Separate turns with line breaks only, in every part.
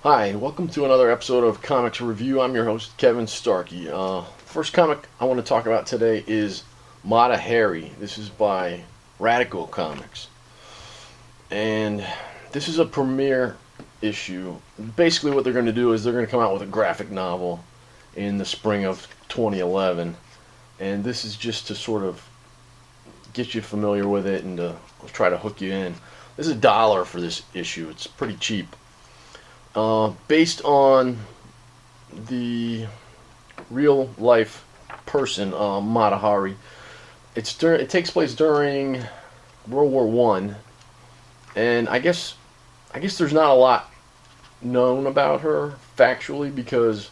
Hi, welcome to another episode of Comics Review. I'm your host, Kevin Starkey. First comic I want to talk about today is Mata Hari. This is by Radical Comics. And this is a premiere issue. Basically what they're going to do is they're going to come out with a graphic novel in the spring of 2011. And this is just to sort of get you familiar with it and to try to hook you in. This is $1 for this issue. It's pretty cheap. Based on the real life person, Mata Hari. It takes place during World War One, and I guess there's not a lot known about her factually because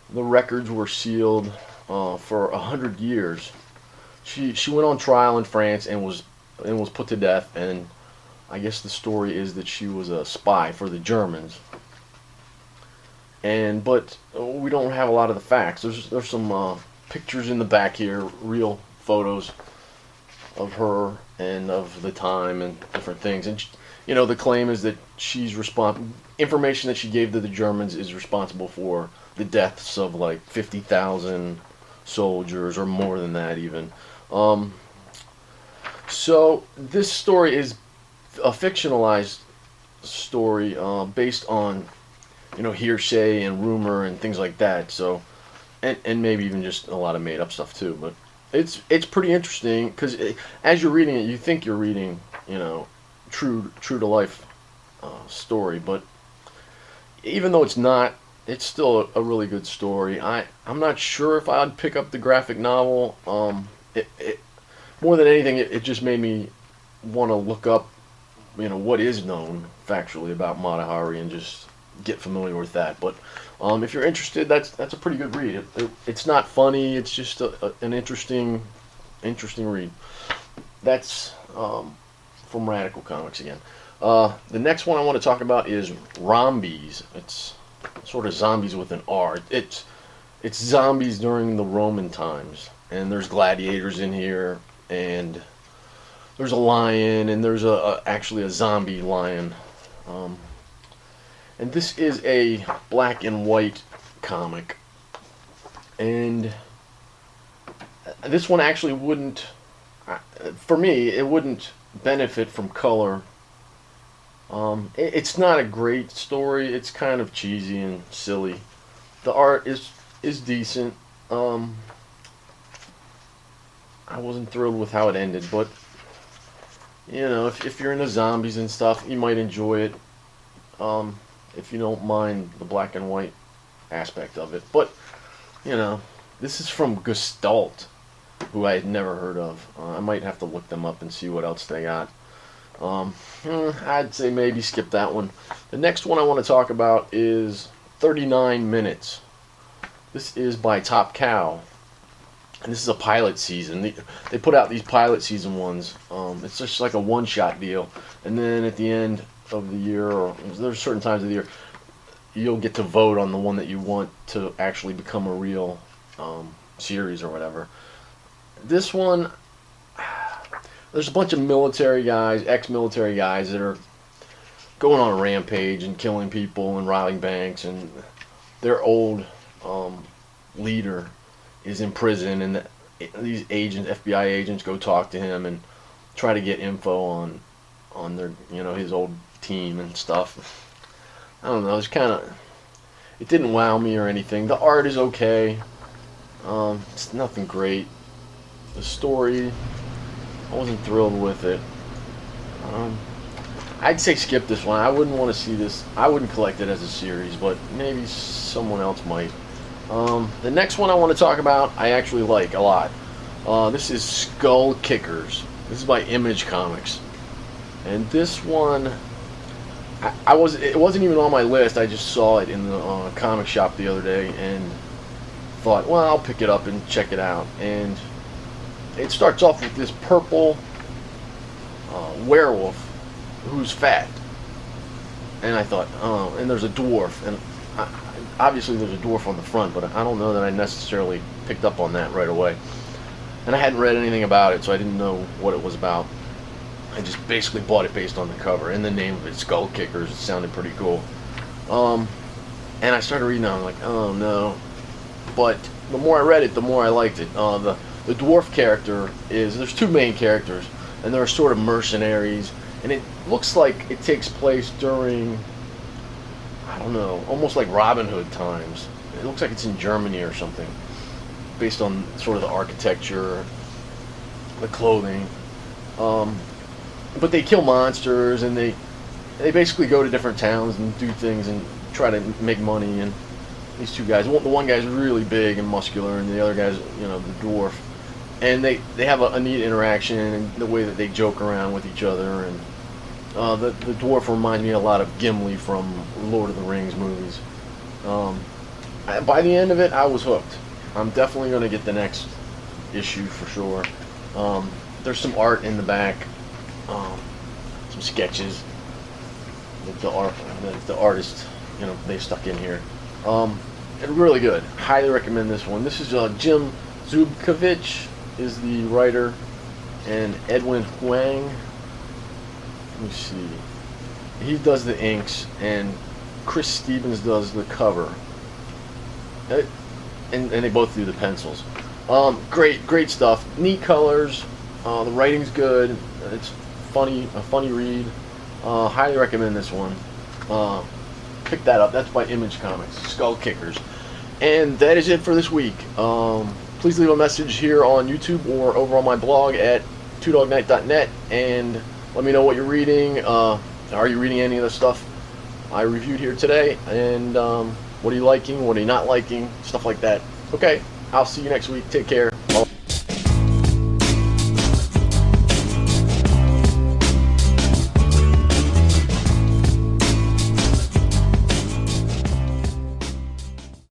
the records were sealed for 100 years. She went on trial in France and was put to death, and I guess the story is that she was a spy for the Germans. But we don't have a lot of the facts. There's some pictures in the back here, real photos of her and of the time and different things. And the claim is that information that she gave to the Germans is responsible for the deaths of like 50,000 soldiers or more than that even. So this story is a fictionalized story based on hearsay and rumor and things like that. So, and maybe even just a lot of made up stuff too. But it's pretty interesting because as you're reading it, you think you're reading true to life story. But even though it's not, it's still a really good story. I'm not sure if I'd pick up the graphic novel. More than anything, it just made me want to look up what is known factually about Mata Hari and just get familiar with that. But if you're interested, that's a pretty good read. It's not funny. It's just an interesting read. That's from Radical Comics again. The next one I want to talk about is Rombies. It's sort of zombies with an R. It's zombies during the Roman times, and there's gladiators in here, and there's a lion, and there's actually a zombie lion. And this is a black and white comic. And this one actually wouldn't, for me, it wouldn't benefit from color. It's not a great story. It's kind of cheesy and silly. The art is decent. I wasn't thrilled with how it ended, but if you're into zombies and stuff, you might enjoy it. If you don't mind the black and white aspect of it. But, this is from Gestalt, who I had never heard of. I might have to look them up and see what else they got. I'd say maybe skip that one. The next one I want to talk about is 39 Minutes. This is by Top Cow. And this is a pilot season. They put out these pilot season ones. It's just like a one-shot deal. And then at the end of the year, or there's certain times of the year, you'll get to vote on the one that you want to actually become a real series or whatever. This one, there's a bunch of military guys, ex-military guys that are going on a rampage and killing people and robbing banks, and their old leader is in prison, and these agents, FBI agents, go talk to him and try to get info on their, his old team and stuff. I don't know. It didn't wow me or anything. The art is okay. It's nothing great. The story, I wasn't thrilled with it. I'd say skip this one. I wouldn't want to see this. I wouldn't collect it as a series, but maybe someone else might. The next one I want to talk about, I actually like a lot. This is Skullkickers. This is by Image Comics. And this one, it wasn't even on my list. I just saw it in the comic shop the other day and thought, well, I'll pick it up and check it out. And it starts off with this purple werewolf who's fat. And I thought, oh, and there's a dwarf. And obviously there's a dwarf on the front, but I don't know that I necessarily picked up on that right away. And I hadn't read anything about it, so I didn't know what it was about. I just basically bought it based on the cover and the name of it, Skullkickers. It sounded pretty cool. And I started reading it, I'm like, oh no. But the more I read it, the more I liked it. The dwarf character there's two main characters, and they're sort of mercenaries, and it looks like it takes place during, I don't know, almost like Robin Hood times. It looks like it's in Germany or something, based on sort of the architecture, the clothing. But they kill monsters, and they basically go to different towns and do things and try to make money. And these two guys, the one guy's really big and muscular, and the other guy's, the dwarf. And they have a neat interaction, and the way that they joke around with each other. And the dwarf reminds me a lot of Gimli from Lord of the Rings movies. By the end of it, I was hooked. I'm definitely going to get the next issue for sure. There's some art in the back, some sketches that the artist, they stuck in here. Really good. Highly recommend this one. This is Jim Zubkovich is the writer, and Edwin Huang. Let me see. He does the inks, and Chris Stevens does the cover. And they both do the pencils. Great stuff. Neat colors. The writing's good. It's a funny read. Highly recommend this one. Pick that up. That's by Image Comics, Skullkickers. And that is it for this week. Please leave a message here on YouTube or over on my blog at twodognight.net, and let me know what you're reading. Are you reading any of the stuff I reviewed here today? And what are you liking? What are you not liking? Stuff like that. Okay, I'll see you next week. Take care. Bye.